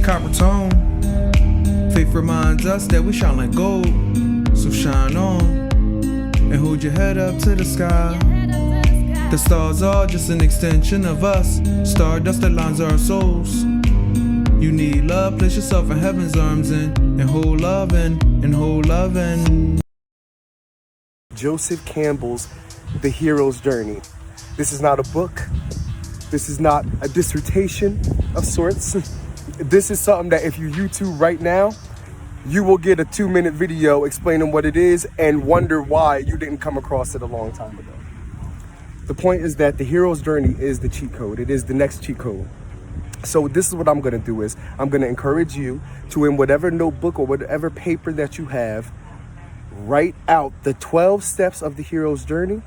copper tone. Faith reminds us that we shine like gold. So shine on and hold your head up to the sky. The stars are just an extension of us. Stardust that lines our souls. You need love, place yourself in heaven's arms and hold love and hold love and. Joseph Campbell's The Hero's Journey. This is not a book. This is not a dissertation of sorts. This is something that if you YouTube right now, you will get a 2-minute video explaining what it is and wonder why you didn't come across it a long time ago. The point is that the hero's journey is the cheat code. It is the next cheat code. So this is what I'm going to do is I'm going to encourage you to, in whatever notebook or whatever paper that you have, write out the 12 steps of the hero's journey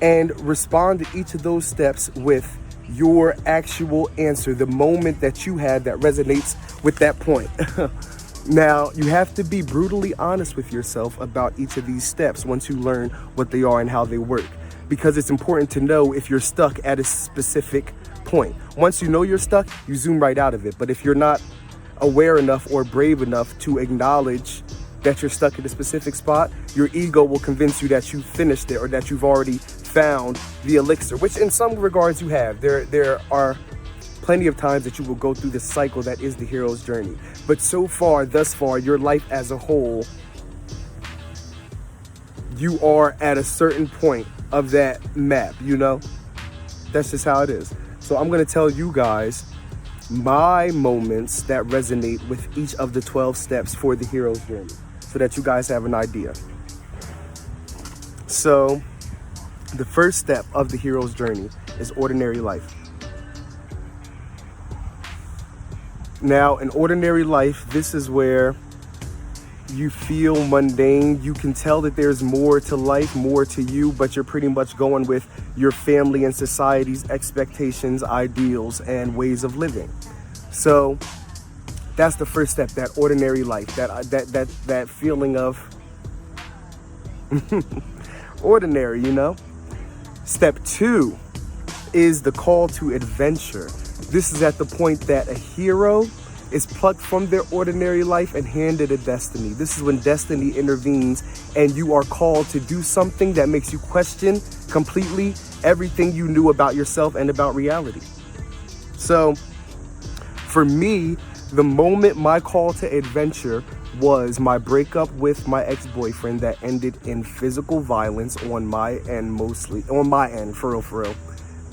and respond to each of those steps with your actual answer, the moment that you had that resonates with that point. Now, you have to be brutally honest with yourself about each of these steps once you learn what they are and how they work, because it's important to know if you're stuck at a specific point. Once you know you're stuck, you zoom right out of it. But if you're not aware enough or brave enough to acknowledge that you're stuck at a specific spot, your ego will convince you that you finished it or that you've already found the elixir, which in some regards you have. There are plenty of times that you will go through the cycle that is the hero's journey. But so far, thus far, your life as a whole, you are at a certain point of that map, you know? That's just how it is. So I'm going to tell you guys my moments that resonate with each of the 12 steps for the hero's journey, so that you guys have an idea. So the first step of the hero's journey is ordinary life. Now, in ordinary life, this is where you feel mundane. You can tell that there's more to life, more to you, but you're pretty much going with your family and society's expectations, ideals, and ways of living. So that's the first step, that ordinary life, that feeling of ordinary, you know? Step 2 is the call to adventure. This is at the point that a hero is plucked from their ordinary life and handed a destiny. This is when destiny intervenes and you are called to do something that makes you question completely everything you knew about yourself and about reality. So for me, the moment my call to adventure was my breakup with my ex-boyfriend that ended in physical violence on my end, mostly on my end, for real.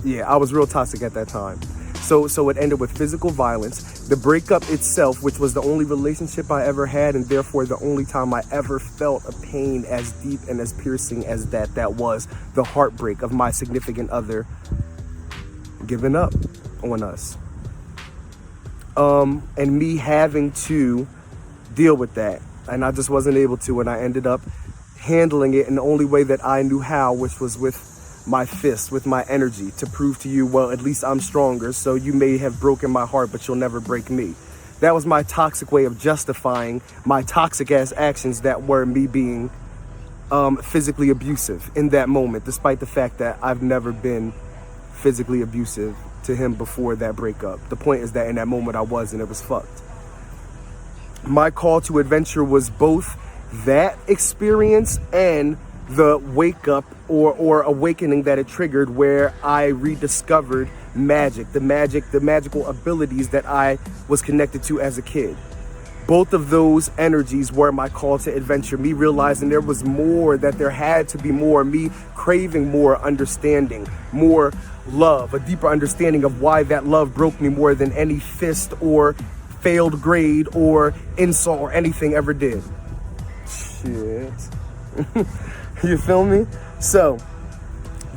Yeah, I was real toxic at that time. So it ended with physical violence. The breakup itself, which was the only relationship I ever had, and therefore the only time I ever felt a pain as deep and as piercing as that was the heartbreak of my significant other giving up on us. And me having to deal with that. And I just wasn't able to, and I ended up handling it in the only way that I knew how, which was with my fist, with my energy, to prove to you, well, at least I'm stronger, so you may have broken my heart, but you'll never break me. That was my toxic way of justifying my toxic ass actions that were me being physically abusive in that moment, despite the fact that I've never been physically abusive to him before that breakup. The point is that in that moment I was, and it was fucked. My call to adventure was both that experience and the wake up or awakening that it triggered, where I rediscovered magic, the magical abilities that I was connected to as a kid. Both of those energies were my call to adventure, me realizing there was more, that there had to be more, me craving more understanding, more love, a deeper understanding of why that love broke me more than any fist or failed grade or insult or anything ever did. Shit. You feel me? So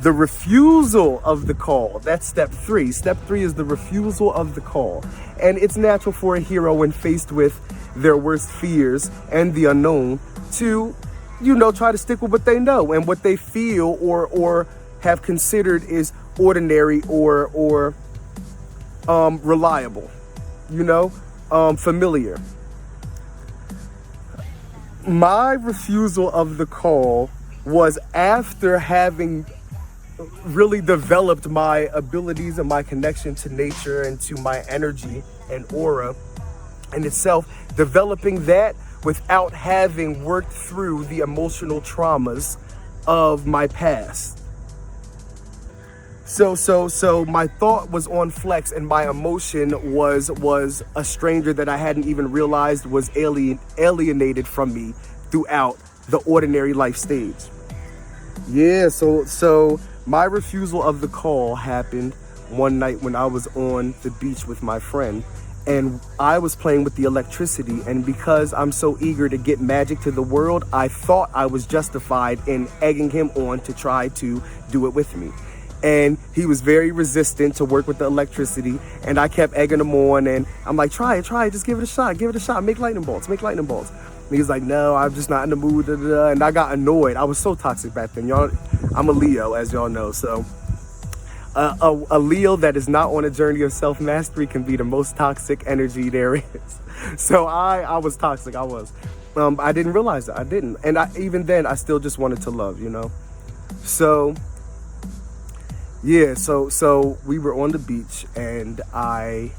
the refusal of the call, that's step 3. Step 3 is the refusal of the call. And it's natural for a hero, when faced with their worst fears and the unknown, to, try to stick with what they know and what they feel or have considered is ordinary or reliable, familiar. My refusal of the call was after having really developed my abilities and my connection to nature and to my energy and aura in itself, developing that without having worked through the emotional traumas of my past. So my thought was on Flex, and my emotion was a stranger that I hadn't even realized was alienated from me throughout the ordinary life stage. Yeah, so my refusal of the call happened one night when I was on the beach with my friend, and I was playing with the electricity, and because I'm so eager to get magic to the world, I thought I was justified in egging him on to try to do it with me. And he was very resistant to work with the electricity, and I kept egging him on, and I'm like, try it, just give it a shot, make lightning bolts. And he's like, no, I'm just not in the mood, and I got annoyed. I was so toxic back then, y'all. I'm a Leo, as y'all know, so a Leo that is not on a journey of self-mastery can be the most toxic energy there is. So I was toxic, I was. I didn't realize it, I didn't. And even then, I still just wanted to love, you know? So... yeah, so we were on the beach, and I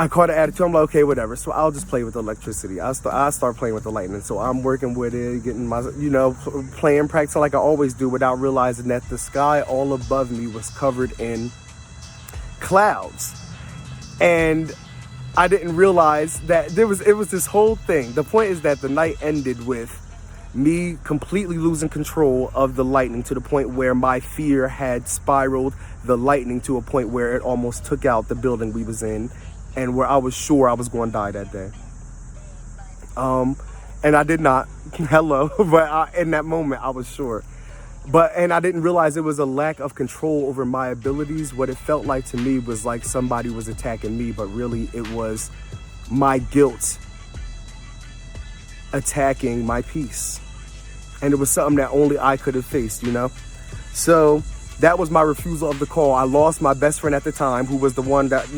caught an attitude. I'm like, okay, whatever. So I'll just play with the electricity. I start playing with the lightning. So I'm working with it, getting my, playing, practicing like I always do, without realizing that the sky all above me was covered in clouds. And I didn't realize that it was this whole thing. The point is that the night ended with me completely losing control of the lightning, to the point where my fear had spiraled the lightning to a point where it almost took out the building we was in, and where I was sure I was going to die that day. And I did not. Hello. But in that moment, I was sure. And I didn't realize it was a lack of control over my abilities. What it felt like to me was like somebody was attacking me, but really it was my guilt attacking my peace. And it was something that only I could have faced, So that was my refusal of the call. I lost my best friend at the time, who was the one that,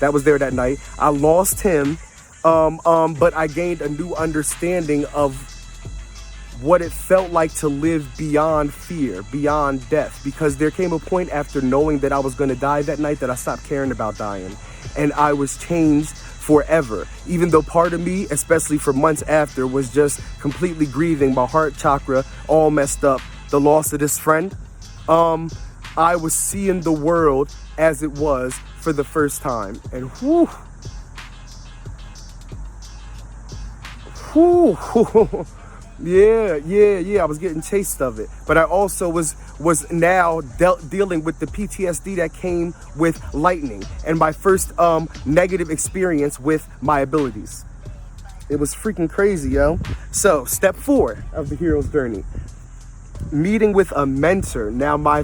that was there that night. I lost him, but I gained a new understanding of what it felt like to live beyond fear, beyond death. Because there came a point after knowing that I was going to die that night that I stopped caring about dying. And I was changed forever, even though part of me, especially for months after, was just completely grieving, my heart chakra all messed up, the loss of this friend. I was seeing the world as it was for the first time, and whew, yeah, I was getting taste of it. But I also was now dealing with the PTSD that came with lightning, and my first negative experience with my abilities. It was freaking crazy, yo. So step 4 of the hero's journey: meeting with a mentor. Now, I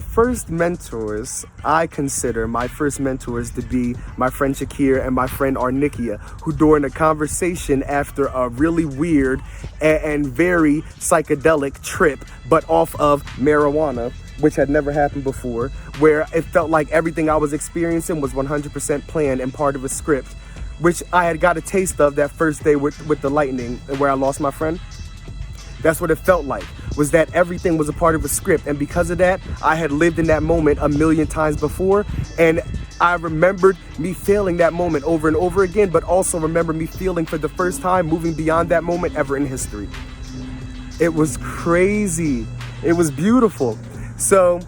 consider my first mentors to be my friend Shakir and my friend Arnikia, who during a conversation after a really weird and very psychedelic trip, but off of marijuana, which had never happened before, where it felt like everything I was experiencing was 100% planned and part of a script, which I had got a taste of that first day with the lightning, where I lost my friend. That's what it felt like, was that everything was a part of a script. And because of that, I had lived in that moment a million times before. And I remembered me feeling that moment over and over again, but also remember me feeling for the first time moving beyond that moment ever in history. It was crazy. It was beautiful. So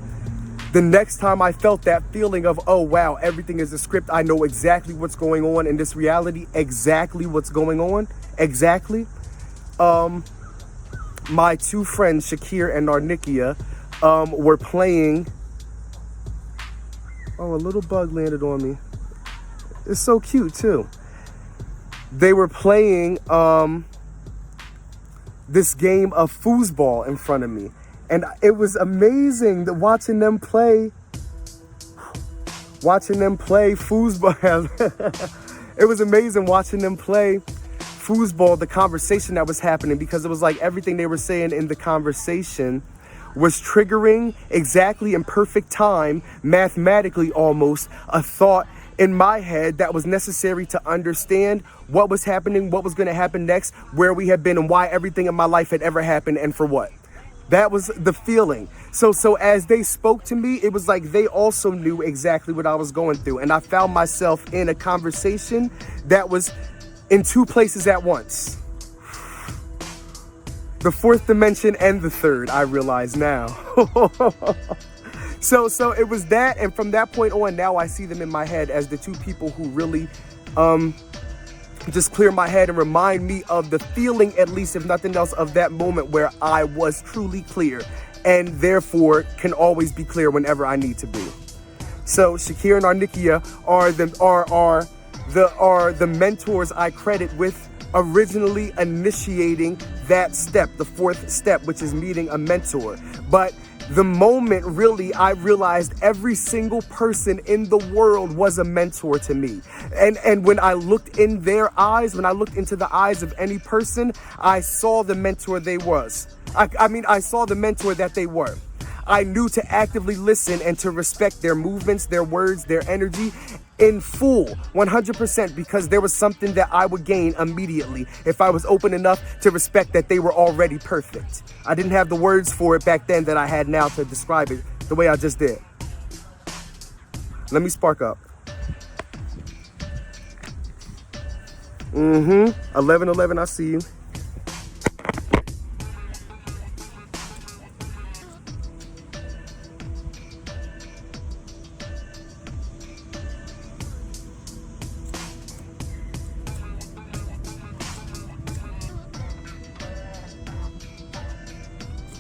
the next time I felt that feeling of, oh, wow, everything is a script. I know exactly what's going on in this reality, exactly what's going on, exactly. My two friends, Shakir and Arnikia, were playing. Oh, a little bug landed on me. It's so cute, too. They were playing this game of foosball in front of me. And it was amazing watching them play foosball. It was amazing watching them play foosball, the conversation that was happening, because it was like everything they were saying in the conversation was triggering exactly in perfect time, mathematically almost, a thought in my head that was necessary to understand what was happening, what was going to happen next, where we had been, and why everything in my life had ever happened, and for what. That was the feeling. So as they spoke to me, it was like they also knew exactly what I was going through. And I found myself in a conversation that was in two places at once. The fourth dimension and the third, I realize now. So it was that, and from that point on, now I see them in my head as the two people who really just clear my head and remind me of the feeling, at least if nothing else, of that moment where I was truly clear, and therefore can always be clear whenever I need to be. So Shakir and Arnikia are the mentors I credit with originally initiating that step, the fourth step, which is meeting a mentor. But the moment really I realized every single person in the world was a mentor to me. And when I looked in their eyes, when I looked into the eyes of any person, I saw the mentor they was. I saw the mentor that they were. I knew to actively listen and to respect their movements, their words, their energy in full, 100%, because there was something that I would gain immediately if I was open enough to respect that they were already perfect. I didn't have the words for it back then that I had now to describe it the way I just did. Let me spark up. 1111, I see you.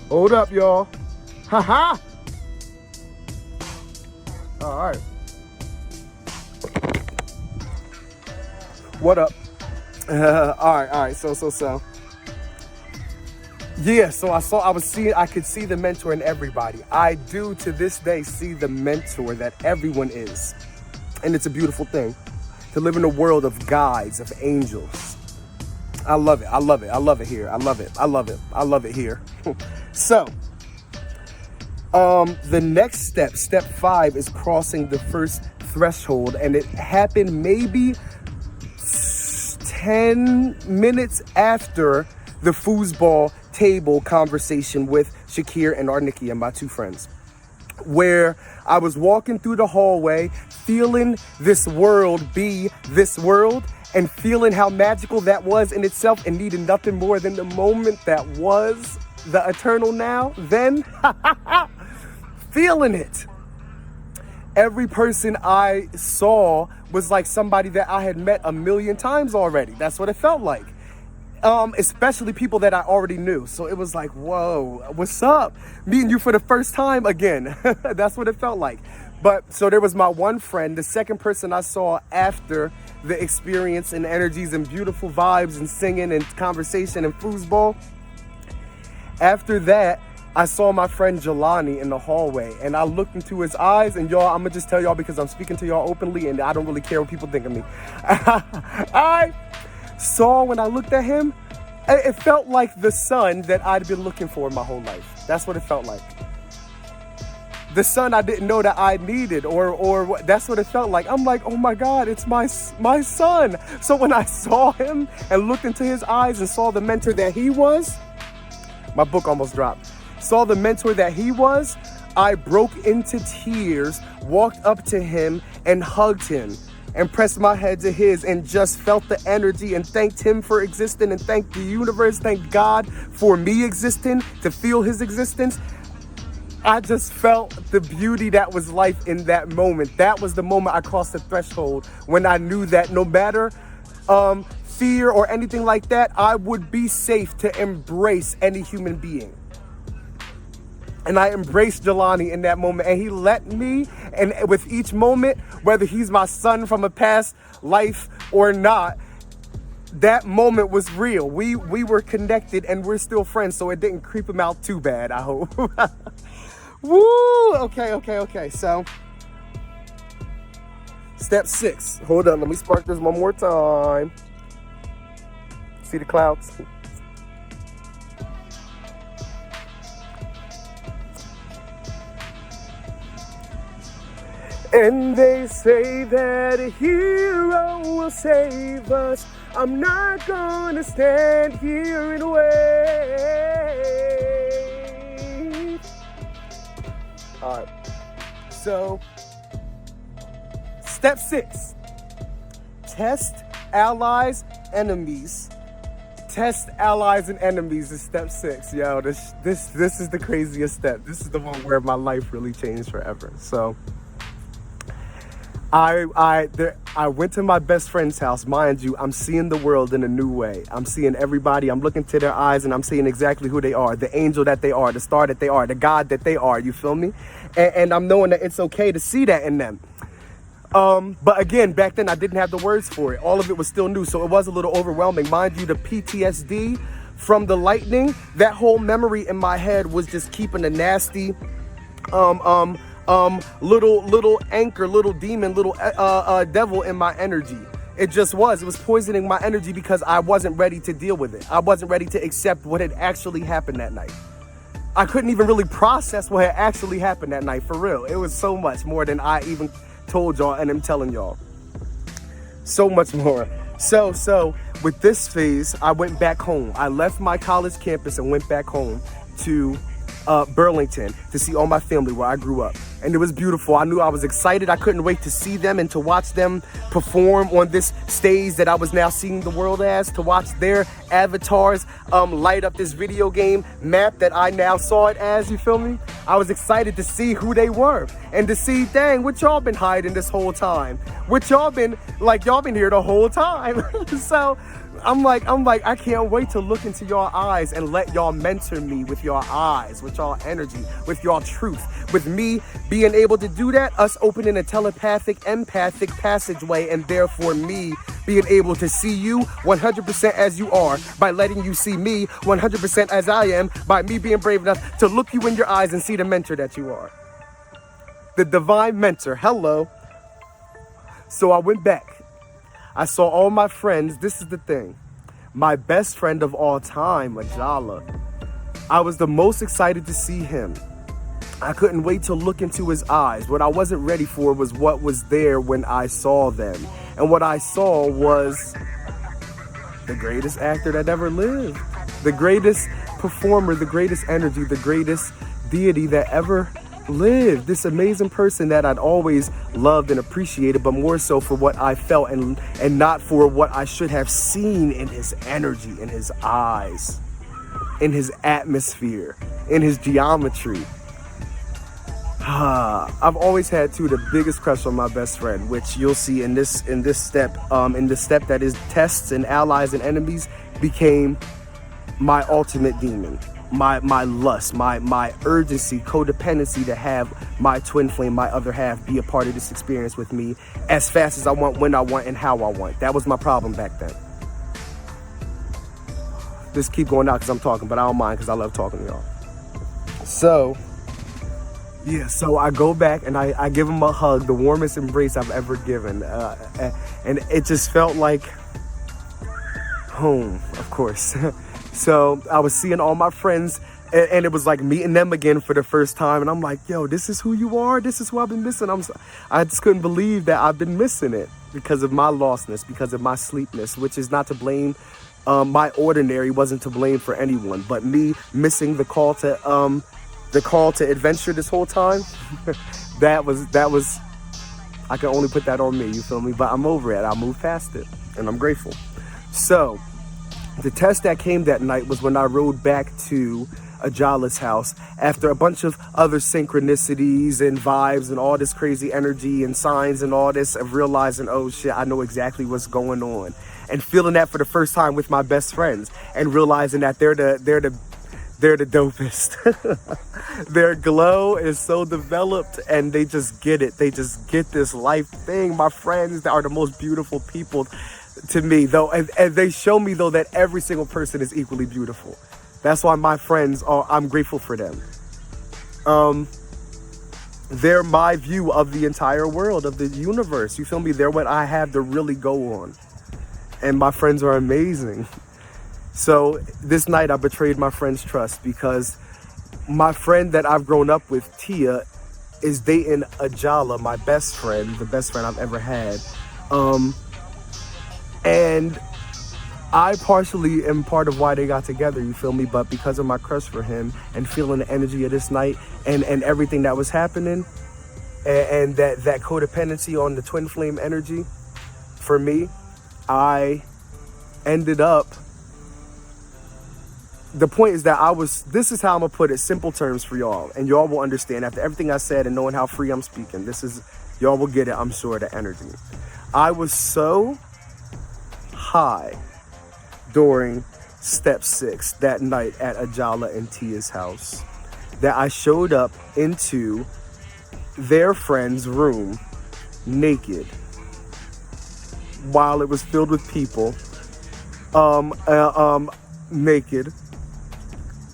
Hold up, y'all. Ha-ha! All right. What up? All right. So. Yeah, so I could see the mentor in everybody. I do to this day see the mentor that everyone is. And it's a beautiful thing to live in a world of guides, of angels. I love it here. I love it here. So, the next step 5 is crossing the first threshold, and it happened maybe 10 minutes after the foosball table conversation with Shakir and Arnikia, my two friends, where I was walking through the hallway, feeling this world be this world, and feeling how magical that was in itself, and needing nothing more than the moment that was the eternal now, then feeling it. Every person I saw was like somebody that I had met a million times already. That's what it felt like. Especially people that I already knew. So it was like, whoa, what's up? Meeting you for the first time again. That's what it felt like. But so there was my one friend, the second person I saw after the experience and energies and beautiful vibes and singing and conversation and foosball. After that, I saw my friend Jelani in the hallway, and I looked into his eyes, and y'all, I'm gonna just tell y'all because I'm speaking to y'all openly and I don't really care what people think of me. I saw when I looked at him, it felt like the son that I'd been looking for my whole life. That's what it felt like. The son I didn't know that I needed, or that's what it felt like. I'm like, oh my God, it's my son. So when I saw him and looked into his eyes and saw the mentor that he was, my book almost dropped. Saw the mentor that he was, I broke into tears, walked up to him and hugged him and pressed my head to his and just felt the energy and thanked him for existing and thanked the universe, thanked God for me existing, to feel his existence. I just felt the beauty that was life in that moment. That was the moment I crossed the threshold, when I knew that no matter fear or anything like that, I would be safe to embrace any human being. And I embraced Jelani in that moment, and he let me, and with each moment, whether he's my son from a past life or not, that moment was real. We were connected and we're still friends, so it didn't creep him out too bad, I hope. Woo! Okay. So, step 6. Hold on, let me spark this one more time. See the clouds? And they say that a hero will save us. I'm not gonna stand here and wait. All right. So, step 6. Test allies, enemies. Test allies and enemies is step 6. Yo, this is the craziest step. This is the one where my life really changed forever. So, I went to my best friend's house. Mind you, I'm seeing the world in a new way. I'm seeing everybody. I'm looking to their eyes and I'm seeing exactly who they are, the angel that they are, the star that they are, the God that they are. You feel me? And I'm knowing that it's okay to see that in them. But again, back then I didn't have the words for it. All of it was still new, so it was a little overwhelming. Mind you, the PTSD from the lightning, that whole memory in my head was just keeping a nasty, little anchor, little demon, little devil in my energy. It was poisoning my energy because I wasn't ready to deal with it. I wasn't ready to accept what had actually happened that night. I couldn't even really process what had actually happened that night, for real. It was so much more than I even told y'all and I'm telling y'all. So much more. So with this phase, I went back home. I left my college campus and went back home to Burlington to see all my family where I grew up. And it was beautiful. I knew I was excited. I couldn't wait to see them and to watch them perform on this stage that I was now seeing the world as, to watch their avatars light up this video game map that I now saw it as, you feel me? I was excited to see who they were and to see, dang, what y'all been hiding this whole time? What y'all been here the whole time. So I'm like, I can't wait to look into your eyes and let y'all mentor me with your eyes, with y'all energy, with your truth. With me being able to do that, us opening a telepathic, empathic passageway, and therefore me being able to see you 100% as you are by letting you see me 100% as I am, by me being brave enough to look you in your eyes and see the mentor that you are. The divine mentor, hello. So I went back. I saw all my friends. This is the thing. My best friend of all time, Ajala. I was the most excited to see him. I couldn't wait to look into his eyes. What I wasn't ready for was what was there when I saw them. And what I saw was the greatest actor that ever lived. The greatest performer, the greatest energy, the greatest deity that ever lived. This amazing person that I'd always loved and appreciated, but more so for what I felt and not for what I should have seen in his energy, in his eyes, in his atmosphere, in his geometry. I've always had the biggest crush on my best friend, which you'll see in this step, in the step that is tests and allies and enemies, became my ultimate demon. My lust, my urgency, codependency to have my twin flame, my other half, be a part of this experience with me as fast as I want, when I want, and how I want. That was my problem back then. Just keep going out because I'm talking, but I don't mind because I love talking to y'all. So, yeah, so I go back and I give him a hug, the warmest embrace I've ever given. And it just felt like home, of course. So I was seeing all my friends and it was like meeting them again for the first time. And I'm like, yo, this is who you are. This is who I've been missing. I just couldn't believe that I've been missing it because of my lostness, because of my sleepness, which is not to blame. My ordinary wasn't to blame for anyone, but me missing the call to adventure this whole time. that was, I can only put that on me, you feel me? But I'm over it. I moved past it and I'm grateful. So, the test that came that night was when I rode back to Ajala's house after a bunch of other synchronicities and vibes and all this crazy energy and signs and all this, of realizing, oh shit, I know exactly what's going on. And feeling that for the first time with my best friends and realizing that they're the dopest. Their glow is so developed and they just get it. They just get this life thing. My friends are the most beautiful people to me, though, and they show me, though, that every single person is equally beautiful. That's why my friends I'm grateful for them. They're my view of the entire world, of the universe. You feel me? They're what I have to really go on. And my friends are amazing. So this night I betrayed my friend's trust because my friend that I've grown up with, Tia, is dating Ajala, my best friend, the best friend I've ever had. And I partially am part of why they got together, you feel me? But because of my crush for him and feeling the energy of this night and everything that was happening and that codependency on the twin flame energy, for me, I ended up, the point is that this is how I'm gonna put it, simple terms for y'all, and y'all will understand after everything I said and knowing how free I'm speaking. Y'all will get it, I'm sure, the energy. I was so high during step 6 that night at Ajala and Tia's house that I showed up into their friend's room naked while it was filled with people, naked,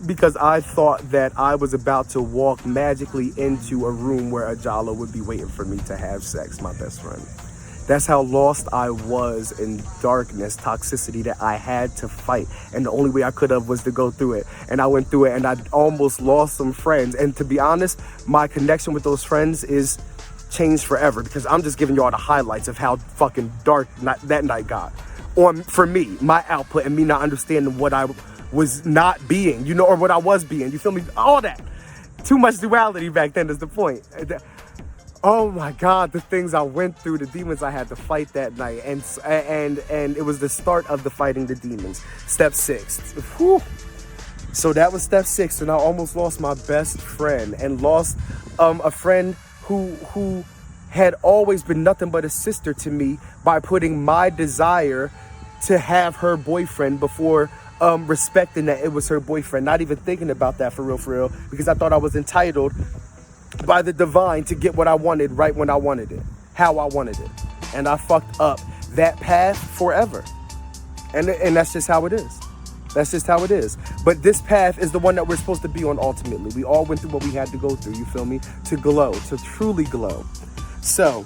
because I thought that I was about to walk magically into a room where Ajala would be waiting for me to have sex, my best friend. That's how lost I was in darkness, toxicity that I had to fight. And the only way I could have was to go through it. And I went through it and I almost lost some friends. And to be honest, my connection with those friends is changed forever because I'm just giving y'all the highlights of how fucking dark that night got. For me, my output and me not understanding what I was not being, you know, or what I was being. You feel me? All that. Too much duality back then is the point. Oh my God, the things I went through, the demons I had to fight that night. And it was the start of the fighting the demons. Step 6. Whew. So that was step 6. And I almost lost my best friend and lost a friend who had always been nothing but a sister to me by putting my desire to have her boyfriend before respecting that it was her boyfriend. Not even thinking about that for real, because I thought I was entitled by the divine to get what I wanted right when I wanted it, how I wanted it. And I fucked up that path forever. And that's just how it is. That's just how it is. But this path is the one that we're supposed to be on ultimately. We all went through what we had to go through, you feel me? To glow, to truly glow. So,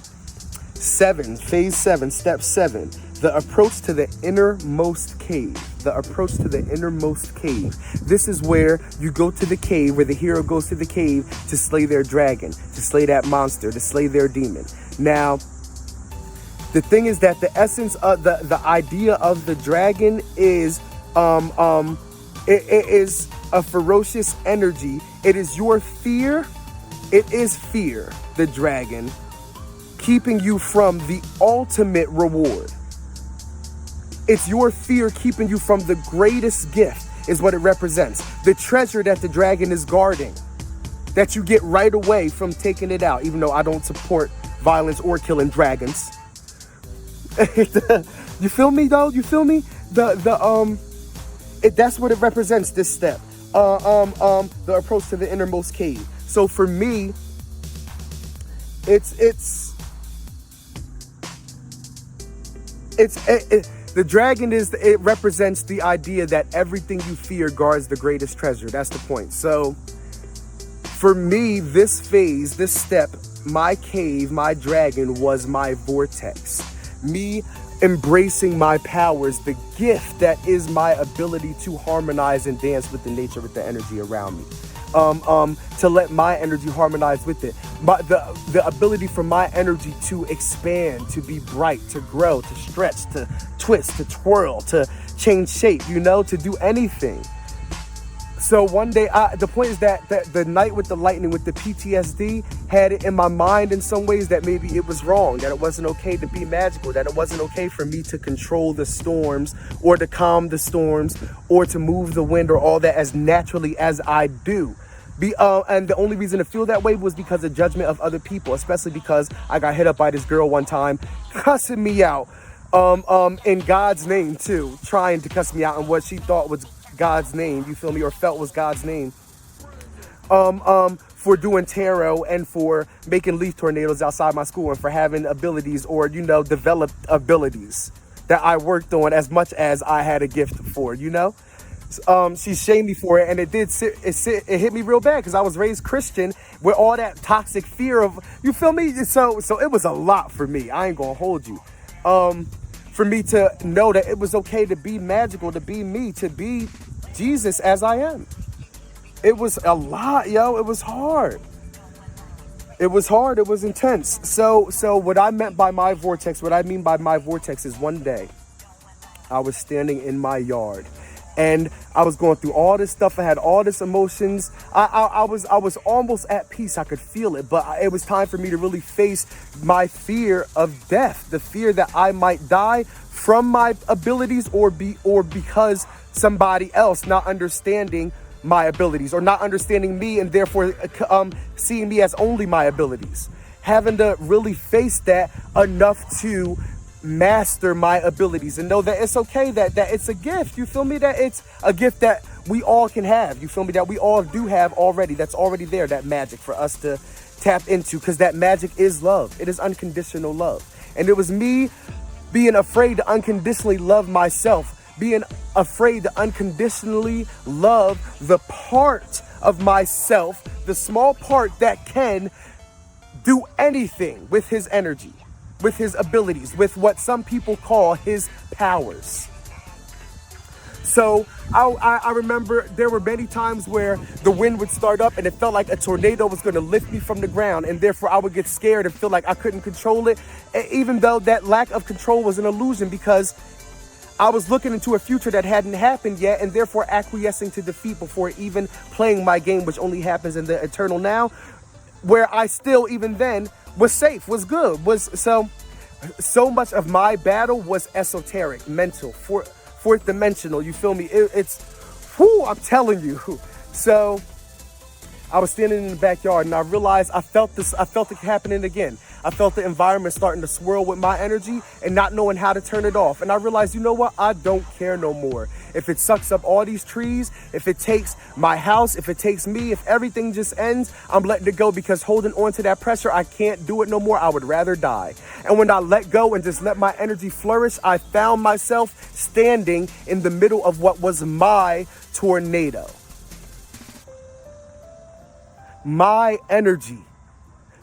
phase 7, step 7, the approach to the innermost cave. The approach to the innermost cave. This is where you go to the cave, where the hero goes to the cave to slay their dragon, to slay that monster, to slay their demon. Now, the thing is that the essence of the idea of the dragon is it is a ferocious energy. It is your fear. It is fear, the dragon, keeping you from the ultimate reward. It's your fear keeping you from the greatest gift is what it represents. The treasure that the dragon is guarding, that you get right away from taking it out, even though I don't support violence or killing dragons. You feel me though? You feel me? That's what it represents, this step. The approach to the innermost cave. So for me, the dragon it represents the idea that everything you fear guards the greatest treasure. That's the point. So for me, this phase, this step, my cave, my dragon was my vortex. Me embracing my powers, the gift that is my ability to harmonize and dance with the nature, with the energy around me. To let my energy harmonize with it. The ability for my energy to expand, to be bright, to grow, to stretch, to twist, to twirl, to change shape, you know, to do anything. So one day, the point is that the night with the lightning, with the PTSD, had it in my mind in some ways that maybe it was wrong, that it wasn't okay to be magical, that it wasn't okay for me to control the storms or to calm the storms or to move the wind or all that as naturally as I do. And the only reason to feel that way was because of judgment of other people, especially because I got hit up by this girl one time, cussing me out, in God's name too, trying to cuss me out in what she thought was God's name, you feel me, or felt was God's name, for doing tarot and for making leaf tornadoes outside my school and for having abilities or, you know, developed abilities that I worked on as much as I had a gift for, you know. She shamed me for it, and it hit me real bad because I was raised Christian with all that toxic fear of, you feel me? So it was a lot for me. I ain't gonna hold you. For me to know that it was okay to be magical, to be me, to be Jesus as I am. It was a lot, yo. It was hard. It was hard. It was intense. So what I meant by my vortex, what I mean by my vortex is one day I was standing in my yard. And I was going through all this stuff. I had all this emotions. I was almost at peace. I could feel it, but it was time for me to really face my fear of death, the fear that I might die from my abilities or because somebody else not understanding my abilities or not understanding me and therefore seeing me as only my abilities. Having to really face that enough to master my abilities and know that it's okay, that it's a gift. You feel me? That it's a gift that we all can have. You feel me? That we all do have already. That's already there, that magic for us to tap into, because that magic is love. It is unconditional love. And it was me being afraid to unconditionally love myself, being afraid to unconditionally love the part of myself, the small part that can do anything with his energy, with his abilities, with what some people call his powers. So I remember there were many times where the wind would start up and it felt like a tornado was going to lift me from the ground, and therefore I would get scared and feel like I couldn't control it, even though that lack of control was an illusion, because I was looking into a future that hadn't happened yet, and therefore acquiescing to defeat before even playing my game, which only happens in the eternal now, where I still even then was safe, was good, was so much of my battle was esoteric, mental, fourth dimensional. You feel me? I'm telling you. So I was standing in the backyard and I realized I felt it happening again. I felt the environment starting to swirl with my energy and not knowing how to turn it off. And I realized, you know what? I don't care no more. If it sucks up all these trees, if it takes my house, if it takes me, if everything just ends, I'm letting it go, because holding on to that pressure, I can't do it no more. I would rather die. And when I let go and just let my energy flourish, I found myself standing in the middle of what was my tornado. My energy,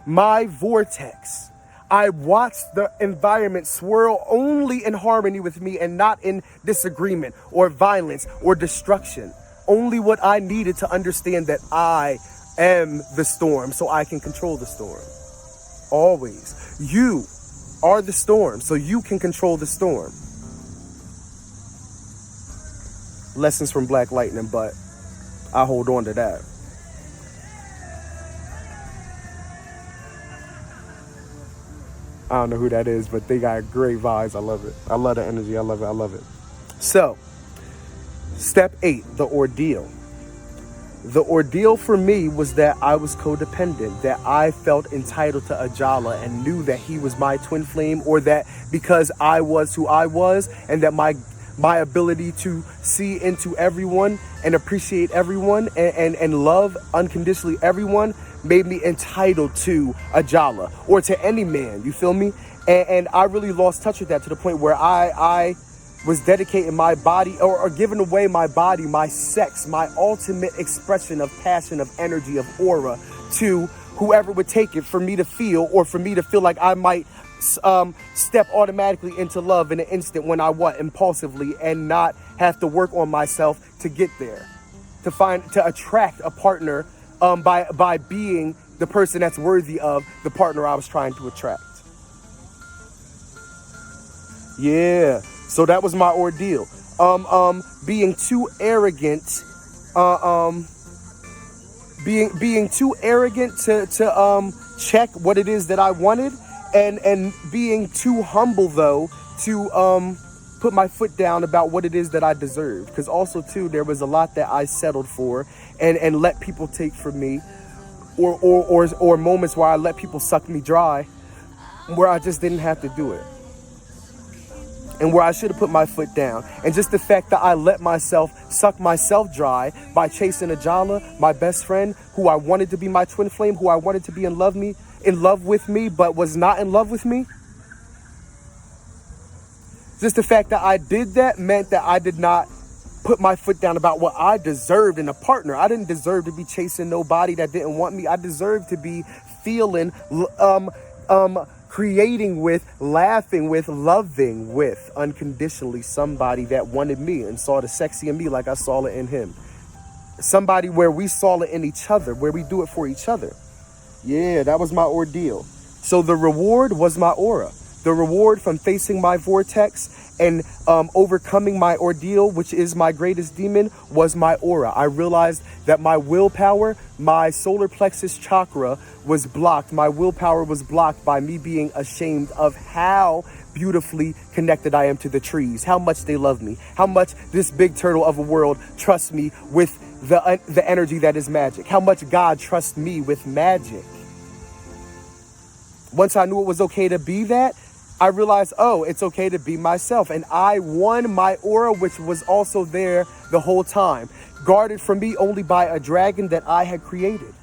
my vortex. I watched the environment swirl only in harmony with me and not in disagreement or violence or destruction. Only what I needed to understand that I am the storm so I can control the storm. Always. You are the storm so you can control the storm. Lessons from Black Lightning, but I hold on to that. I don't know who that is, but they got great vibes. I love it. I love the energy. I love it. I love it. So, step 8, the ordeal. The ordeal for me was that I was codependent, that I felt entitled to Ajala and knew that he was my twin flame, or that because I was who I was and that my ability to see into everyone and appreciate everyone and love unconditionally everyone made me entitled to Ajala or to any man, you feel me? And I really lost touch with that, to the point where I was dedicating my body or giving away my body, my sex, my ultimate expression of passion, of energy, of aura to whoever would take it for me to feel, or for me to feel like I might step automatically into love in an instant when I want, impulsively, and not have to work on myself to get there, to attract a partner by being the person that's worthy of the partner I was trying to attract. Yeah, so that was my ordeal. Being too arrogant, being too arrogant to check what it is that I wanted, and being too humble though to put my foot down about what it is that I deserved. Because also too, there was a lot that I settled for and let people take from me, or moments where I let people suck me dry, where I just didn't have to do it, and where I should have put my foot down. And just the fact that I let myself suck myself dry by chasing Ajala, my best friend, who I wanted to be my twin flame, who I wanted to be in love with me, but was not in love with me. Just the fact that I did that meant that I did not put my foot down about what I deserved in a partner. I didn't deserve to be chasing nobody that didn't want me. I deserved to be feeling, creating with, laughing with, loving with, unconditionally somebody that wanted me and saw the sexy in me like I saw it in him. Somebody where we saw it in each other, where we do it for each other. Yeah, that was my ordeal. So the reward was my aura. The reward from facing my vortex and overcoming my ordeal, which is my greatest demon, was my aura. I realized that my willpower, my solar plexus chakra was blocked. My willpower was blocked by me being ashamed of how beautifully connected I am to the trees, how much they love me, how much this big turtle of a world trusts me with the energy that is magic, how much God trusts me with magic. Once I knew it was okay to be that, I realized, oh, it's okay to be myself. And I won my aura, which was also there the whole time, guarded from me only by a dragon that I had created.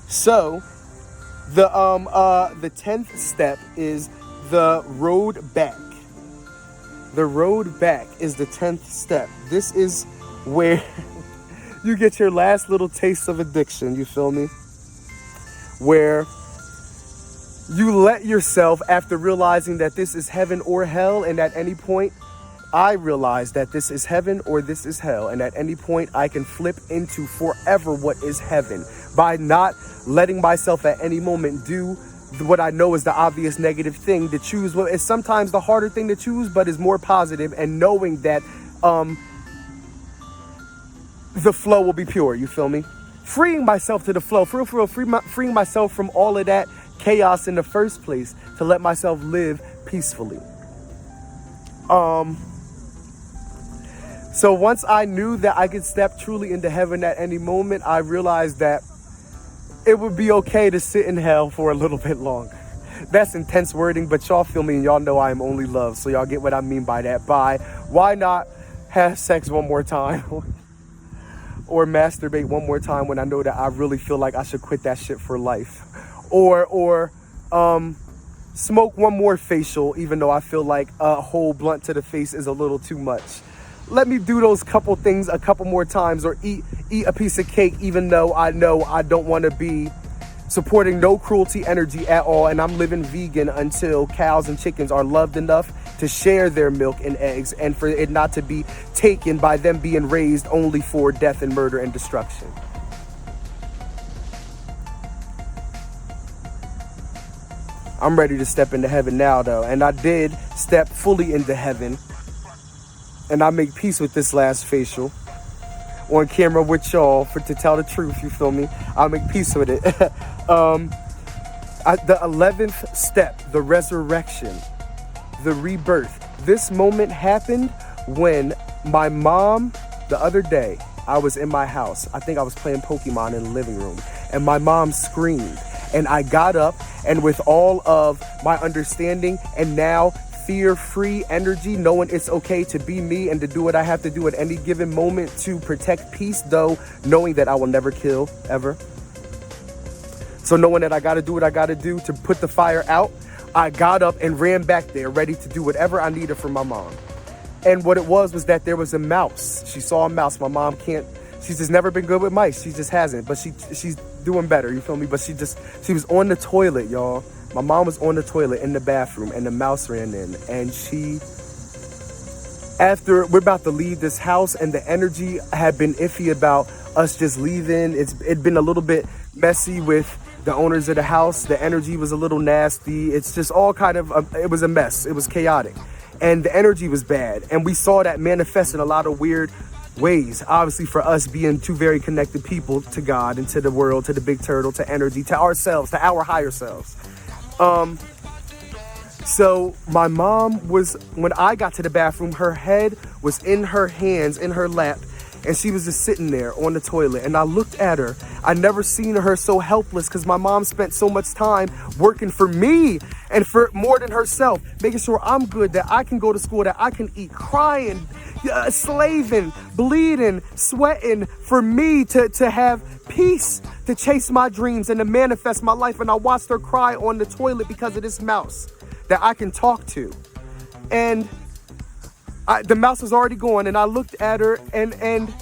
So the 10th step is the road back. The road back is the 10th step. This is where you get your last little taste of addiction, you feel me? Where you let yourself, after realizing that this is heaven or hell, and at any point, I realized that this is heaven or this is hell, and at any point I can flip into forever what is heaven by not letting myself at any moment do what I know is the obvious negative thing to choose. What is sometimes the harder thing to choose, but is more positive, and knowing that the flow will be pure, you feel me? Freeing myself to the flow, freeing myself from all of that chaos in the first place to let myself live peacefully. So once I knew that I could step truly into heaven at any moment, I realized that it would be okay to sit in hell for a little bit longer. That's intense wording, but y'all feel me and y'all know I am only love. So y'all get what I mean by that. Why not have sex one more time or masturbate one more time when I know that I really feel like I should quit that shit for life? Or smoke one more facial, even though I feel like a whole blunt to the face is a little too much. Let me do those couple things a couple more times, or eat a piece of cake, even though I know I don't want to be supporting no cruelty energy at all, and I'm living vegan until cows and chickens are loved enough to share their milk and eggs, and for it not to be taken by them being raised only for death and murder and destruction. I'm ready to step into heaven now, though, and I did step fully into heaven, and I make peace with this last facial on camera with y'all to tell the truth, you feel me? I'll make peace with it. The 11th step, the resurrection, the rebirth. This moment happened when my mom, the other day, I was in my house. I think I was playing Pokemon in the living room, and my mom screamed. And I got up, and with all of my understanding and now fear-free energy, knowing it's okay to be me and to do what I have to do at any given moment to protect peace, though knowing that I will never kill, ever. So knowing that I got to do what I got to do to put the fire out, I got up and ran back there, ready to do whatever I needed for my mom. And what it was that there was a mouse. She saw a mouse. My mom she's just never been good with mice. She just hasn't, but she's doing better, you feel me? But she was on the toilet, y'all. My mom was on the toilet in the bathroom, and the mouse ran in, and after we're about to leave this house, and the energy had been iffy about us just leaving. It'd been a little bit messy with the owners of the house. The energy was a little nasty. It's just all kind of, it was a mess. It was chaotic, and the energy was bad. And we saw that manifest in a lot of weird ways, obviously, for us being two very connected people to God and to the world, to the big turtle, to energy, to ourselves, to our higher selves. So my mom when I got to the bathroom, her head was in her hands, in her lap, and she was just sitting there on the toilet. And I looked at her. I never seen her so helpless, because my mom spent so much time working for me and for more than herself, making sure I'm good, that I can go to school, that I can eat, crying, slaving, bleeding, sweating for me to have peace, to chase my dreams and to manifest my life. And I watched her cry on the toilet because of this mouse that I can talk to. And the mouse was already gone, and I looked at her, and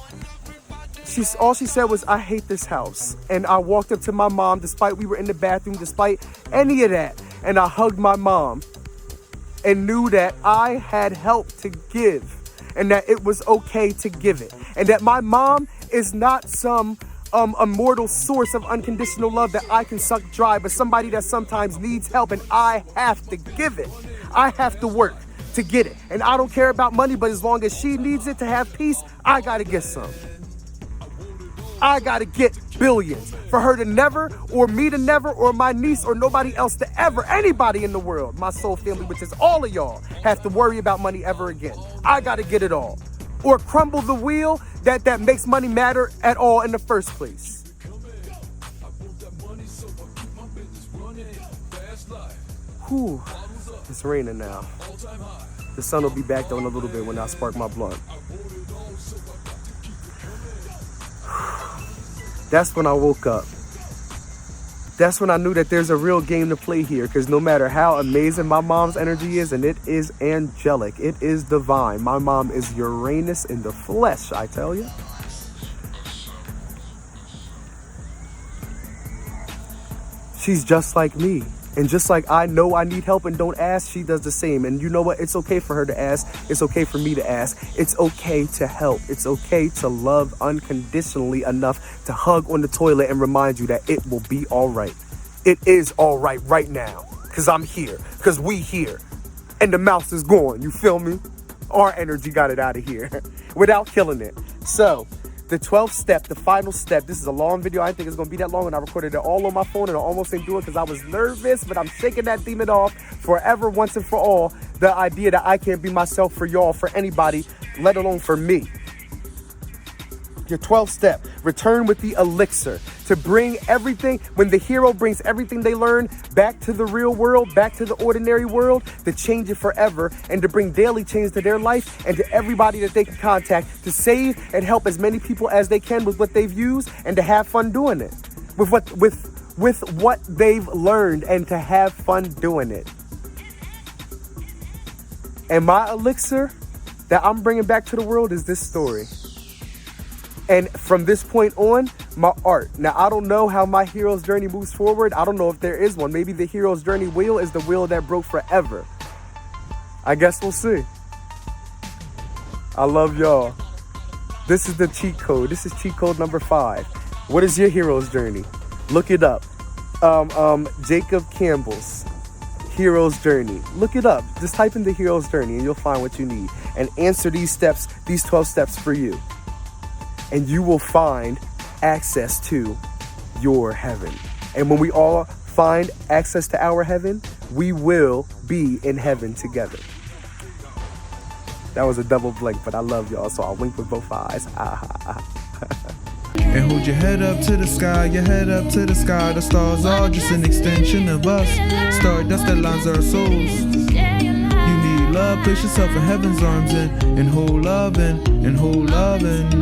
all she said was, "I hate this house." And I walked up to my mom, despite we were in the bathroom, despite any of that, and I hugged my mom and knew that I had help to give, and that it was okay to give it, and that my mom is not some immortal source of unconditional love that I can suck dry, but somebody that sometimes needs help and I have to give it. I have to work to get it. And I don't care about money, but as long as she needs it to have peace, I gotta get some. I gotta get billions for her to never, or me to never, or my niece, or nobody else to ever, anybody in the world, my soul family, which is all of y'all, have to worry about money ever again. I gotta get it all. Or crumble the wheel that makes money matter at all in the first place. Whew, it's raining now. The sun will be back though in a little bit when I spark my blunt. That's when I woke up. That's when I knew that there's a real game to play here, because no matter how amazing my mom's energy is, and it is angelic, it is divine. My mom is Uranus in the flesh, I tell you. She's just like me. And just like I know I need help and don't ask, she does the same. And you know what? It's okay for her to ask. It's okay for me to ask. It's okay to help. It's okay to love unconditionally enough to hug on the toilet and remind you that it will be all right. It is all right now. Because I'm here. Because we here. And the mouse is gone. You feel me? Our energy got it out of here without killing it. So the 12th step, the final step. This is a long video. I didn't think it's going to be that long, and I recorded it all on my phone, and I almost didn't do it because I was nervous, but I'm shaking that demon off forever, once and for all. The idea that I can't be myself for y'all, for anybody, let alone for me. Your 12th step, return with the elixir. To bring everything, when the hero brings everything they learn back to the real world, back to the ordinary world, to change it forever, and to bring daily change to their life and to everybody that they can contact, to save and help as many people as they can with what they've used, and to have fun doing it. With what they've learned, and to have fun doing it. And my elixir that I'm bringing back to the world is this story. And from this point on, my art. Now, I don't know how my hero's journey moves forward. I don't know if there is one. Maybe the hero's journey wheel is the wheel that broke forever. I guess we'll see. I love y'all. This is the cheat code. This is cheat code number 5. What is your hero's journey? Look it up. Jacob Campbell's hero's journey. Look it up. Just type in the hero's journey and you'll find what you need. And answer these steps, these 12 steps for you. And you will find access to your heaven. And when we all find access to our heaven, we will be in heaven together. That was a double blink, but I love y'all, so I'll wink with both eyes. And hold your head up to the sky, your head up to the sky. The stars are just an extension of us. Stardust that lines our souls. You need love, place yourself in heaven's arms and hold love and hold love and